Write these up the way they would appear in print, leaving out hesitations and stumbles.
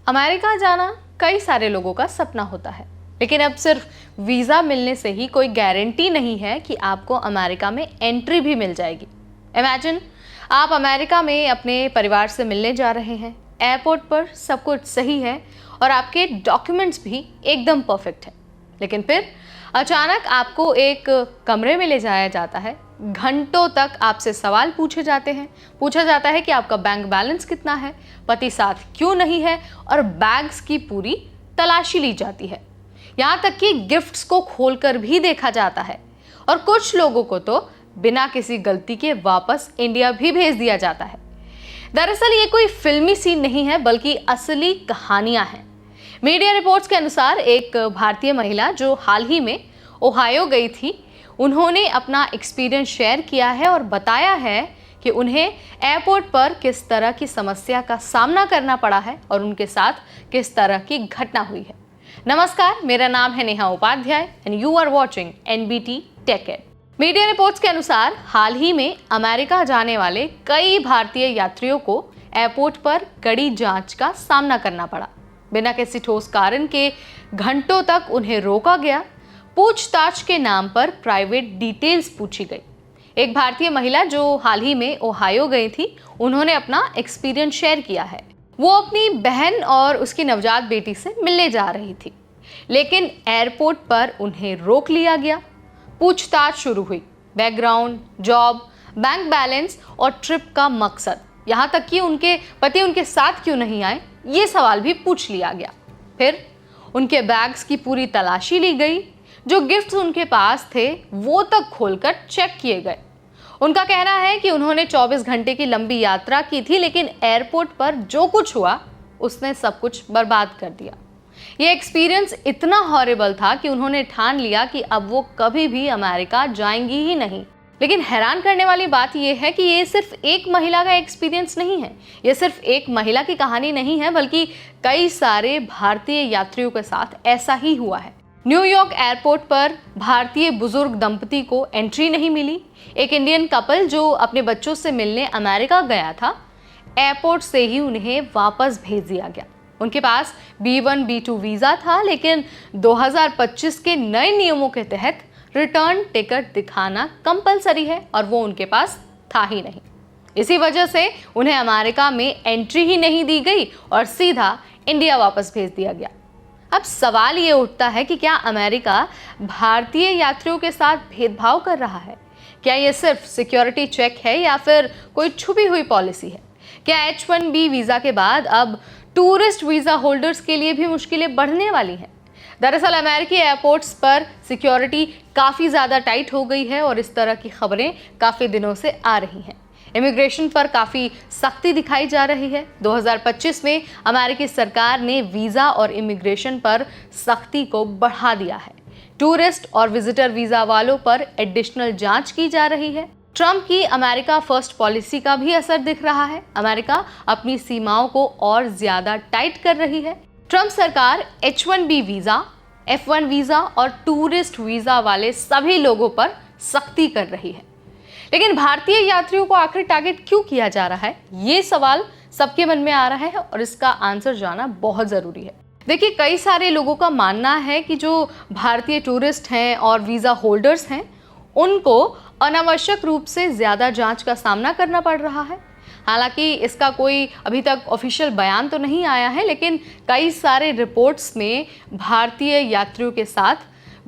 America जाना कई सारे लोगों का सपना होता है, लेकिन अब सिर्फ वीज़ा मिलने से ही कोई गारंटी नहीं है कि आपको अमेरिका में एंट्री भी मिल जाएगी। इमेजिन आप अमेरिका में अपने परिवार से मिलने जा रहे हैं, एयरपोर्ट पर सब कुछ सही है और आपके डॉक्यूमेंट्स भी एकदम परफेक्ट है, लेकिन फिर अचानक आपको एक कमरे में ले जाया जाता है। घंटों तक आपसे सवाल पूछे जाते हैं। पूछा जाता है कि आपका बैंक बैलेंस कितना है, पति साथ क्यों नहीं है, और बैग्स की पूरी तलाशी ली जाती है। यहाँ तक कि गिफ्ट्स को खोलकर भी देखा जाता है और कुछ लोगों को तो बिना किसी गलती के वापस इंडिया भी भेज दिया जाता है। दरअसल ये कोई फिल्मी सीन नहीं है, बल्कि असली कहानियां हैं। मीडिया रिपोर्ट्स के अनुसार एक भारतीय महिला जो हाल ही में ओहायो गई थी, उन्होंने अपना एक्सपीरियंस शेयर किया है और बताया है कि उन्हें एयरपोर्ट पर किस तरह की समस्या का सामना करना पड़ा है और उनके साथ किस तरह की घटना हुई है। नमस्कार, मेरा नाम है Neha Upadhyay and you are watching NBT Tech Ed. Media reports के अनुसार हाल ही में अमेरिका जाने वाले कई भारतीय यात्रियों को एयरपोर्ट पर कड़ी जांच का सामना करना पड़ा। बिना किसी ठोस कारण के घंटों तक उन्हें रोका गया। पूछताछ के नाम पर प्राइवेट डिटेल्स पूछी गई। एक भारतीय महिला जो हाल ही में ओहायो गई थी, उन्होंने अपना एक्सपीरियंस शेयर किया है। वो अपनी बहन और उसकी नवजात बेटी से मिलने जा रही थी, लेकिन एयरपोर्ट पर उन्हें रोक लिया गया। पूछताछ शुरू हुई। बैकग्राउंड, जॉब, बैंक बैलेंस और ट्रिप का मकसद, यहाँ तक कि उनके पति उनके साथ क्यों नहीं आए, ये सवाल भी पूछ लिया गया। फिर उनके बैग्स की पूरी तलाशी ली गई। जो गिफ्ट्स उनके पास थे वो तक खोलकर चेक किए गए। उनका कहना है कि उन्होंने 24 घंटे की लंबी यात्रा की थी, लेकिन एयरपोर्ट पर जो कुछ हुआ उसने सब कुछ बर्बाद कर दिया। ये एक्सपीरियंस इतना हॉरिबल था कि उन्होंने ठान लिया कि अब वो कभी भी अमेरिका जाएंगी ही नहीं। लेकिन हैरान करने वाली बात यह है कि ये सिर्फ एक महिला का एक्सपीरियंस नहीं है, ये सिर्फ एक महिला की कहानी नहीं है, बल्कि कई सारे भारतीय यात्रियों के साथ ऐसा ही हुआ है। न्यूयॉर्क एयरपोर्ट पर भारतीय बुजुर्ग दंपति को एंट्री नहीं मिली। एक इंडियन कपल जो अपने बच्चों से मिलने अमेरिका गया था, एयरपोर्ट से ही उन्हें वापस भेज दिया गया। उनके पास B1 B2 वीज़ा था, लेकिन 2025 के नए नियमों के तहत रिटर्न टिकट दिखाना कंपलसरी है और वो उनके पास था ही नहीं। इसी वजह से उन्हें अमेरिका में एंट्री ही नहीं दी गई और सीधा इंडिया वापस भेज दिया गया। अब सवाल ये उठता है कि क्या अमेरिका भारतीय यात्रियों के साथ भेदभाव कर रहा है? क्या ये सिर्फ सिक्योरिटी चेक है या फिर कोई छुपी हुई पॉलिसी है? क्या H1B वीज़ा के बाद अब टूरिस्ट वीज़ा होल्डर्स के लिए भी मुश्किलें बढ़ने वाली हैं? दरअसल अमेरिकी एयरपोर्ट्स पर सिक्योरिटी काफ़ी ज़्यादा टाइट हो गई है और इस तरह की खबरें काफ़ी दिनों से आ रही हैं। इमिग्रेशन पर काफ़ी सख्ती दिखाई जा रही है। 2025 में अमेरिकी सरकार ने वीज़ा और इमिग्रेशन पर सख्ती को बढ़ा दिया है। टूरिस्ट और विजिटर वीज़ा वालों पर एडिशनल जांच की जा रही है। ट्रंप की अमेरिका फर्स्ट पॉलिसी का भी असर दिख रहा है। अमेरिका अपनी सीमाओं को और ज़्यादा टाइट कर रही है। ट्रंप सरकार H1B वीज़ा, F1 वीज़ा और टूरिस्ट वीज़ा वाले सभी लोगों पर सख्ती कर रही है। लेकिन भारतीय यात्रियों को आखिर टारगेट क्यों किया जा रहा है, ये सवाल सबके मन में आ रहा है और इसका आंसर जानना बहुत ज़रूरी है। देखिए, कई सारे लोगों का मानना है कि जो भारतीय टूरिस्ट हैं और वीज़ा होल्डर्स हैं, उनको अनावश्यक रूप से ज़्यादा जांच का सामना करना पड़ रहा है। हालांकि इसका कोई अभी तक ऑफिशियल बयान तो नहीं आया है, लेकिन कई सारे रिपोर्ट्स में भारतीय यात्रियों के साथ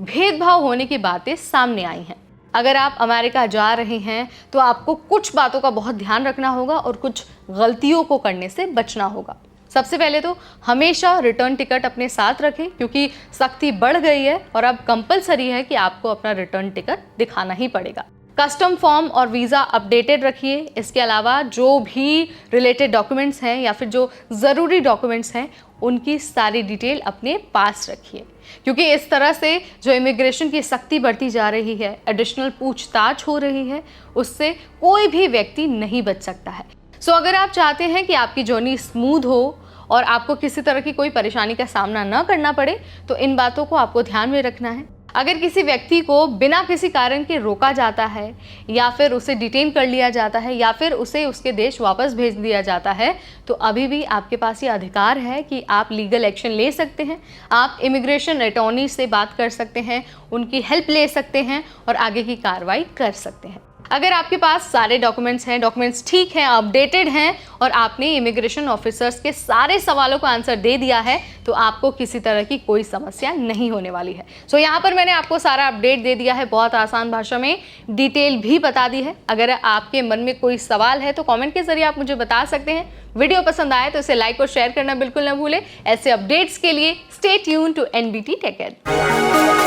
भेदभाव होने की बातें सामने आई हैं। अगर आप अमेरिका जा रहे हैं तो आपको कुछ बातों का बहुत ध्यान रखना होगा और कुछ गलतियों को करने से बचना होगा। सबसे पहले तो हमेशा रिटर्न टिकट अपने साथ रखें, क्योंकि सख्ती बढ़ गई है और अब कंपलसरी है कि आपको अपना रिटर्न टिकट दिखाना ही पड़ेगा। कस्टम फॉर्म और वीज़ा अपडेटेड रखिए। इसके अलावा जो भी रिलेटेड डॉक्यूमेंट्स हैं या फिर जो ज़रूरी डॉक्यूमेंट्स हैं, उनकी सारी डिटेल अपने पास रखिए, क्योंकि इस तरह से जो इमिग्रेशन की सख्ती बढ़ती जा रही है, एडिशनल पूछताछ हो रही है, उससे कोई भी व्यक्ति नहीं बच सकता है। सो अगर आप चाहते हैं कि आपकी जर्नी स्मूथ हो और आपको किसी तरह की कोई परेशानी का सामना न करना पड़े, तो इन बातों को आपको ध्यान में रखना है। अगर किसी व्यक्ति को बिना किसी कारण के रोका जाता है या फिर उसे डिटेन कर लिया जाता है या फिर उसे उसके देश वापस भेज दिया जाता है, तो अभी भी आपके पास ये अधिकार है कि आप लीगल एक्शन ले सकते हैं। आप इमिग्रेशन अटॉर्नी से बात कर सकते हैं, उनकी हेल्प ले सकते हैं और आगे की कार्रवाई कर सकते हैं। अगर आपके पास सारे डॉक्यूमेंट्स हैं, डॉक्यूमेंट्स ठीक हैं, अपडेटेड हैं और आपने इमिग्रेशन ऑफिसर्स के सारे सवालों का आंसर दे दिया है, तो आपको किसी तरह की कोई समस्या नहीं होने वाली है। सो यहाँ पर मैंने आपको सारा अपडेट दे दिया है, बहुत आसान भाषा में डिटेल भी बता दी है। अगर आपके मन में कोई सवाल है तो कमेंट के जरिए आप मुझे बता सकते हैं। वीडियो पसंद आए तो इसे लाइक और शेयर करना बिल्कुल ना भूलें। ऐसे अपडेट्स के लिए stay tune to NBT Tech Ed।